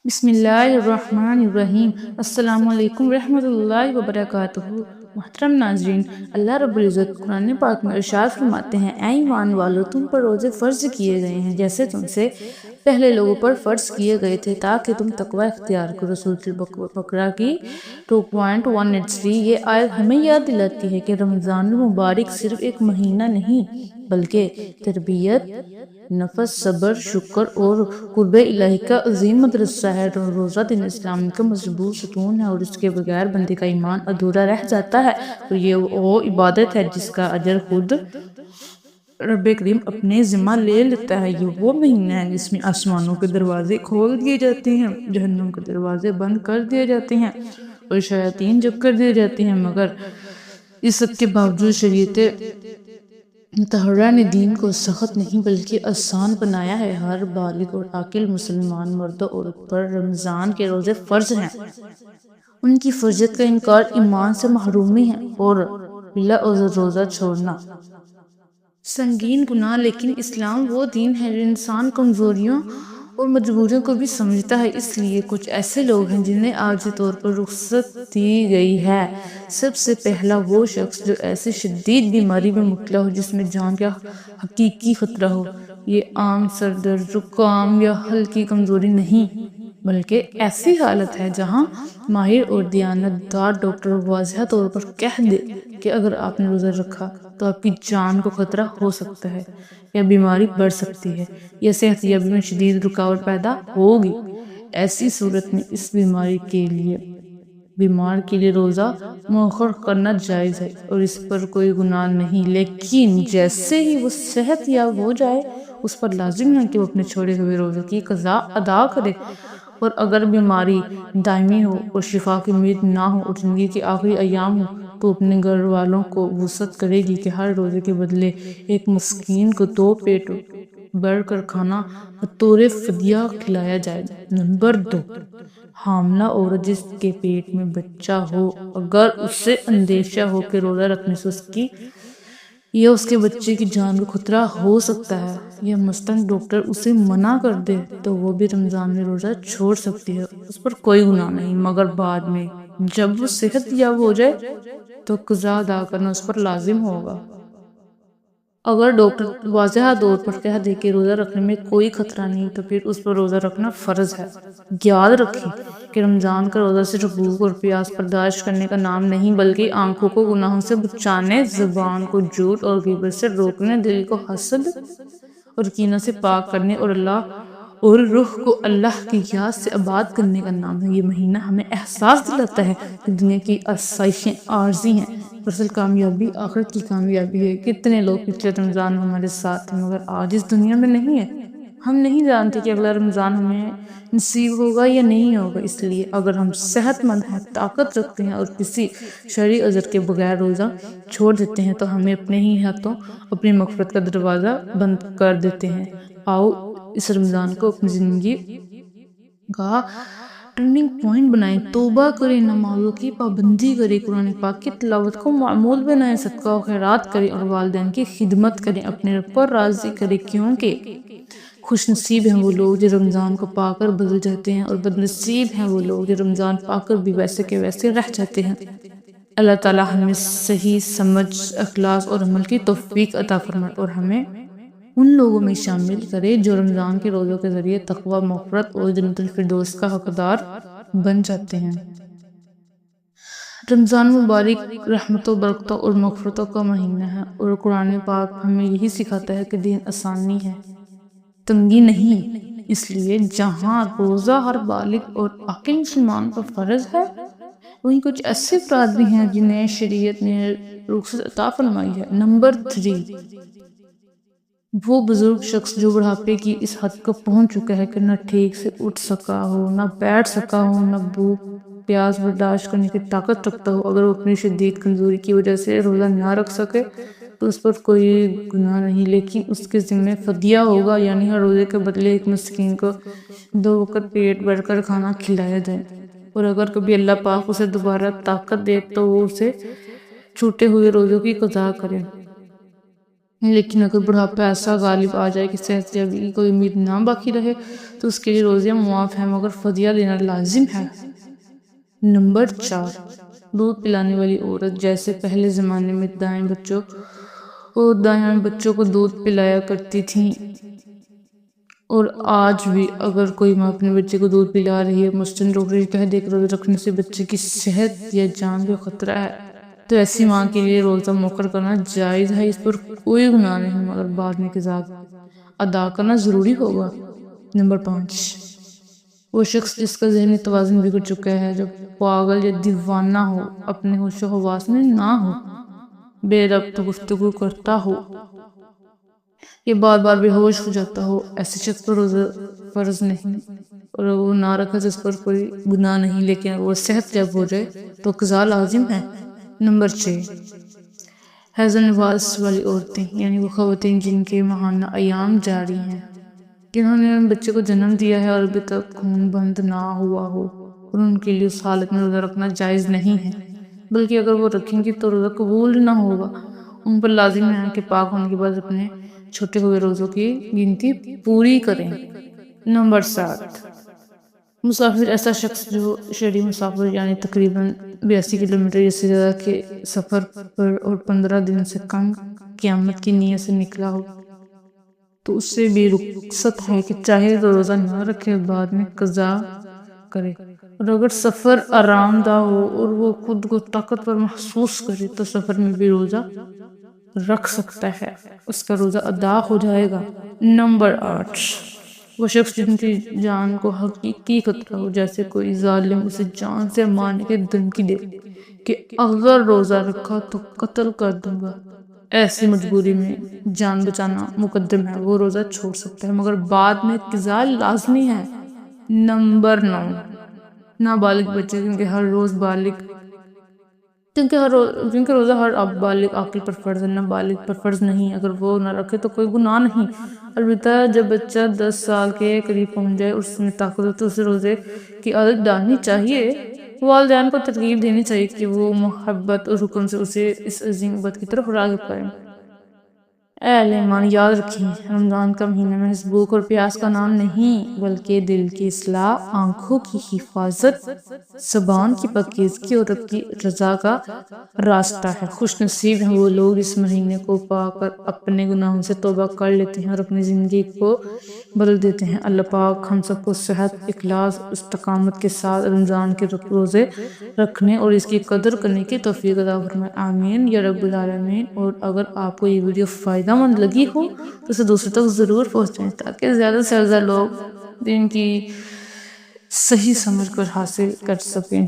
بسم اللہ الرحمن الرحیم۔ السلام علیکم ورحمۃ اللہ وبرکاتہ۔ محترم ناظرین، اللہ رب العزت قرآن پاک میں ارشاد فرماتے ہیں، اے ایمان والو، تم پر روزے فرض کیے گئے ہیں جیسے تم سے پہلے لوگوں پر فرض کیے گئے تھے تاکہ تم تقوی اختیار کرو۔ سورۃ البقرہ کی 2.183۔ یہ آیت ہمیں یاد دلاتی ہے کہ رمضان المبارک صرف ایک مہینہ نہیں بلکہ تربیت نفس، صبر، شکر اور قرب الہی کا عظیم مدرسہ ہے۔ روزہ دین اسلام کا مضبوط ستون ہے اور اس کے بغیر بندے کا ایمان ادھورا رہ جاتا ہے، اور یہ وہ عبادت ہے جس کا اجر خود رب کریم اپنے ذمہ لے لیتا ہے۔ یہ وہ مہینہ ہے جس میں آسمانوں کے دروازے کھول دیے جاتے ہیں، جہنم کے دروازے بند کر دیے جاتے ہیں اور شیاطین جب کر دیے جاتے ہیں، مگر اس سب کے باوجود شریعت مطہرہ نے دین کو سخت نہیں بلکہ آسان بنایا ہے۔ ہر بالغ اور عاقل مسلمان مرد و عورت پر رمضان کے روزے فرض ہیں۔ ان کی فرضیت کا انکار ایمان سے محرومی ہے اور بلا عذر روزہ چھوڑنا سنگین گناہ، لیکن اسلام وہ دین ہے جو انسان کمزوریوں اور مجبوریوں کو بھی سمجھتا ہے۔ اس لیے کچھ ایسے لوگ ہیں جنہیں عارضی طور پر رخصت دی گئی ہے۔ سب سے پہلا وہ شخص جو ایسی شدید بیماری میں مبتلا ہو جس میں جان کا حقیقی خطرہ ہو۔ یہ عام سر درد، زکام یا ہلکی کمزوری نہیں، بلکہ ایسی حالت ہے جہاں ماہر اور دیانت دار ڈاکٹر واضح طور پر کہہ دے کہ اگر آپ نے روزہ رکھا تو آپ کی جان کو خطرہ ہو سکتا ہے، یا بیماری بڑھ سکتی ہے، یا صحت یابی میں شدید رکاوٹ پیدا ہوگی۔ ایسی صورت میں اس بیمار کے لیے روزہ مؤخر کرنا جائز ہے اور اس پر کوئی گناہ نہیں، لیکن جیسے ہی وہ صحت یاب ہو جائے اس پر لازم ہے کہ وہ اپنے چھوڑے ہوئے روزے کی قضا ادا کرے، اور اگر بیماری دائمی ہو اور شفا کی امید نہ ہو اور زندگی کے آخری ایام ہو تو اپنے گھر والوں کو وصیت کرے گی کہ ہر روزے کے بدلے ایک مسکین کو 2 پیٹ بھر کر کھانا بطور فدیہ کھلایا جائے۔ نمبر 2، حاملہ عورت جس کے پیٹ میں بچہ ہو، اگر اسے اندیشہ ہو کہ روزہ رکھنے سے اس کی یا اس کے بچے کی جان کو خطرہ ہو سکتا ہے، یا مثلاً ڈاکٹر اسے منع کر دے، تو وہ بھی رمضان میں روزہ چھوڑ سکتی ہے، اس پر کوئی گناہ نہیں، مگر بعد میں جب وہ صحت یاب ہو جائے تو قضا ادا کرنا اس پر لازم ہوگا۔ اگر ڈاکٹر واضح طور پر کہہ دے کہ روزہ رکھنے میں کوئی خطرہ نہیں تو پھر اس پر روزہ رکھنا فرض ہے۔ یاد رکھیں کہ رمضان کا روزہ صرف بھوک اور پیاس برداشت کرنے کا نام نہیں بلکہ آنکھوں کو گناہوں سے بچانے، زبان کو جھوٹ اور غیبت سے روکنے، دل کو حسد اور کینہ سے پاک کرنے اور روح کو اللہ کی یاد سے آباد کرنے کا نام ہے۔ یہ مہینہ ہمیں احساس دلاتا ہے کہ دنیا کی آسائشیں عارضی ہیں، اصل کامیابی آخرت کی کامیابی ہے۔ کتنے لوگ پچھلے رمضان میں ہمارے ساتھ تھے مگر آج اس دنیا میں نہیں ہیں۔ ہم نہیں جانتے کہ اگلا رمضان ہمیں نصیب ہوگا یا نہیں ہوگا، اس لیے اگر ہم صحت مند ہیں، طاقت رکھتے ہیں اور کسی شرعی عذر کے بغیر روزہ چھوڑ دیتے ہیں تو ہمیں اپنے ہی ہاتھوں اپنی مغفرت کا دروازہ بند کر دیتے ہیں۔ آؤ اس رمضان کو اپنی زندگی کا ٹرننگ پوائنٹ بنائیں، توبہ کریں، نمازوں کی پابندی کریں، قرآن پاک کی تلاوت کو معمول بنائیں، صدقہ و خیرات کریں اور والدین کی خدمت کریں، اپنے رب کو راضی کریں، کیونکہ خوش نصیب ہیں وہ لوگ جو رمضان کو پا کر بدل جاتے ہیں اور بد نصیب ہیں وہ لوگ جو رمضان پا کر بھی ویسے کے ویسے رہ جاتے ہیں۔ اللہ تعالیٰ ہمیں صحیح سمجھ، اخلاص اور عمل کی توفیق عطا فرمائے اور ہمیں ان لوگوں میں شامل کرے جو رمضان کے روزوں کے ذریعے تقوی، مغفرت اور جنت الفردوس کا حقدار بن جاتے ہیں۔ رمضان مبارک رحمتوں، برکتوں اور مغفرتوں کا مہینہ ہے اور قرآن پاک ہمیں یہی سکھاتا ہے کہ دین آسانی ہے، تنگی نہیں۔ اس لیے جہاں روزہ ہر بالغ اور عاقل مسلمان پر فرض ہے، وہیں کچھ ایسے افراد بھی ہیں جنہیں شریعت نے رخصت عطا فرمائی ہے۔ نمبر 3، وہ بزرگ شخص جو بڑھاپے کی اس حد کو پہنچ چکا ہے کہ نہ ٹھیک سے اٹھ سکا ہو، نہ بیٹھ سکا ہو، نہ بھوک پیاس برداشت کرنے کی طاقت رکھتا ہو۔ اگر وہ اپنی شدید کمزوری کی وجہ سے روزہ نہ رکھ سکے تو اس پر کوئی گناہ نہیں، لیکن اس کے ذمہ فدیہ ہوگا، یعنی ہر روزے کے بدلے ایک مسکین کو 2 وقت پیٹ بھر کر کھانا کھلایا جائے، اور اگر کبھی اللہ پاک اسے دوبارہ طاقت دے تو وہ اسے چھوٹے ہوئے روزوں کی قضا کرے۔ لیکن اگر بڑھاپا ایسا غالب آ جائے کہ صحت یابی کی کوئی امید نہ باقی رہے تو اس کے لیے روزیاں معاف ہیں مگر فدیہ دینا لازم ہے۔ نمبر 4، دودھ پلانے والی عورت۔ جیسے پہلے زمانے میں دائیں بچوں کو دودھ پلایا کرتی تھیں، اور آج بھی اگر کوئی ماں اپنے بچے کو دودھ پلا رہی ہے مثلاً ڈاکٹر کہہ دے کہ روزہ رکھنے سے بچے کی صحت یا جان کو خطرہ ہے، تو ایسی ماں کے لیے روزہ مؤخر کرنا جائز ہے، اس پر کوئی گناہ نہیں، مگر بعد میں قضا ادا کرنا ضروری ہوگا۔ نمبر 5، وہ شخص جس کا ذہنی توازن بگڑ چکا ہے، جو پاگل یا دیوانہ ہو، اپنے ہوش و حواس میں نہ ہو، بے ربط گفتگو کرتا ہو، یہ بار بار بے ہوش ہو جاتا ہو، ایسے شخص پر روزہ فرض نہیں، اور وہ نہ رکھے جس پر کوئی گناہ نہیں، لیکن وہ صحت یاب ہو جائے تو قضا لازم ہے۔ نمبر 6، حیض و نفاس والی عورتیں، یعنی وہ خواتین جن کے ماہانہ ایام جاری ہیں، جنہوں نے بچے کو جنم دیا ہے اور ابھی تک خون بند نہ ہوا ہو، اور ان کے لیے اس حالت میں روزہ رکھنا جائز نہیں ہے، بلکہ اگر وہ رکھیں گی تو روزہ قبول نہ ہوگا۔ ان پر لازم ہے کہ پاک ہونے کے بعد اپنے چھوٹے ہوئے روزوں کی گنتی پوری کریں۔ نمبر 7، مسافر، ایسا شخص جو شہری مسافر یعنی تقریباً 82 کلومیٹر یا سے زیادہ کے سفر پر اور 15 دن سے کم قیامت کی نیت سے نکلا ہو، تو اس سے بھی رخصت ہے کہ چاہے تو روزہ نہ رکھے اور بعد میں قضا کرے، اور اگر سفر آرام دہ ہو اور وہ خود کو طاقتور محسوس کرے تو سفر میں بھی روزہ رکھ سکتا ہے، اس کا روزہ ادا ہو جائے گا۔ نمبر 8، وہ شخص جن کی جان کو حقیقی خطرہ ہو، جیسے کوئی ظالم اسے جان سے مارنے کی دھمکی دے کہ اگر روزہ رکھا تو قتل کر دوں گا، ایسی مجبوری میں جان بچانا مقدم ہے، وہ روزہ چھوڑ سکتا ہے، مگر بعد میں قضا لازمی ہے۔ نمبر 9، نابالغ بچے، کیونکہ روزہ ہر بالغ عاقل پر فرض ہے، نابالغ پر فرض نہیں، اگر وہ نہ رکھے تو کوئی گناہ نہیں، البتہ جب بچہ 10 سال کے قریب پہنچ جائے اور اس میں طاقت ہو تو اسے روزے کی عادت ڈالنی چاہیے۔ والدین کو ترغیب دینی چاہیے کہ وہ محبت اور حکم سے اسے اس عظیم عبادت کی طرف راغب کریں۔ اے اہل ایمان، یاد رکھیں، رمضان کا مہینہ محض بھوک اور پیاس کا نام نہیں، بلکہ دل کی اصلاح، آنکھوں کی حفاظت، زبان کی پاکیزگی اور رب کی رضا کا راستہ ہے۔ خوش نصیب ہیں وہ لوگ اس مہینے کو پا کر اپنے گناہوں سے توبہ کر لیتے ہیں اور اپنی زندگی کو بدل دیتے ہیں۔ اللہ پاک ہم سب کو صحت، اخلاص اور استقامت کے ساتھ رمضان کے روزے رکھنے اور اس کی قدر کرنے کی توفیق عطا فرمائے، آمین یا رب العالمین۔ اور اگر آپ کو یہ ویڈیو فائدہ مند لگی ہو تو اسے دوسروں تک ضرور پہنچائیں تاکہ زیادہ سے زیادہ لوگ دین کی صحیح سمجھ کر حاصل کر سکیں۔